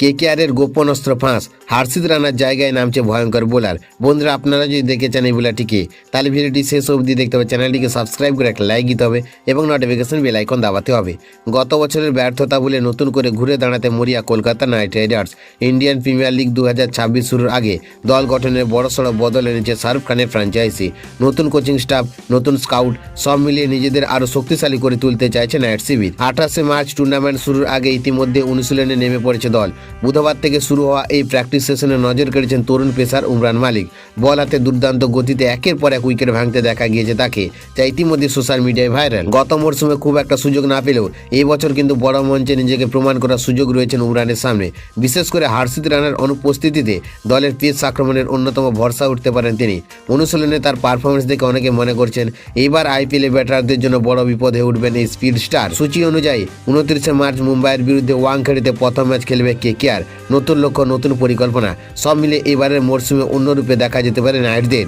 কেকেআরের গোপন অস্ত্র ফাঁস, হার্ষিত রানার জায়গায় নামছে ভয়ঙ্কর বোলার। বন্ধুরা, আপনারা যদি দেখতে চান এই বোলারটিকে, তাহলে ভিডিওটি শেষ অবধি দেখতে হবে। চ্যানেলটিকে সাবস্ক্রাইব করে একটা লাইক দিতে হবে এবং নোটিফিকেশন বেল আইকন দাবাতে হবে। গত বছরের ব্যর্থতা বলে নতুন করে ঘুরে দাঁড়াতে মরিয়া Kolkata night Riders. Indian premier league 2026 শুরুর আগে দল গঠনের বড়সড় বদল এনেছে শাহরুখ খানের ফ্র্যাঞ্চাইজি। নতুন কোচিং স্টাফ, নতুন স্কাউট, সব মিলিয়ে নিজেদের আরও শক্তিশালী করে তুলতে চাইছে নাইট শিবির। 28 মার্চ টুর্নামেন্ট শুরুর আগে ইতিমধ্যে অনুশীলনে নেমে পড়েছে দল। বুধবার থেকে শুরু হওয়া এই প্র্যাকটিস সেশনে নজর কেড়েছেন তরুণ পেসার উমরান মালিক। বল হাতে দুর্দান্ত গতিতে একের পর এক উইকেট ভাঙতে দেখা গিয়েছে তাকে, যা ইতিমধ্যে সোশ্যাল মিডিয়ায় ভাইরাল। গত মরশুমে খুব একটা সুযোগ না পেলেও এই বছর কিন্তু বড় মঞ্চে নিজেকে প্রমাণ করার সুযোগ রয়েছেন উমরানের সামনে। বিশেষ করে হার্ষিত রানার অনুপস্থিতিতে দলের পেস আক্রমণের অন্যতম ভরসা উঠতে পারেন তিনি। অনুশীলনে তার পারফরমেন্স দেখে অনেকে মনে করছেন এইবার আইপিএলে ব্যাটারদের জন্য বড় বিপদ হয়ে উঠবেন এই স্পিড স্টার। সূচি অনুযায়ী 29 মার্চ মুম্বাইয়ের বিরুদ্ধে ওয়াংখেড়েতে প্রথম ম্যাচ খেলবে কেকেআর। নতুন লক্ষ্য, নতুন পরিকল্পনা, সব মিলে এবারের মরশুমে অন্য রূপে দেখা যেতে পারে নাইটদের।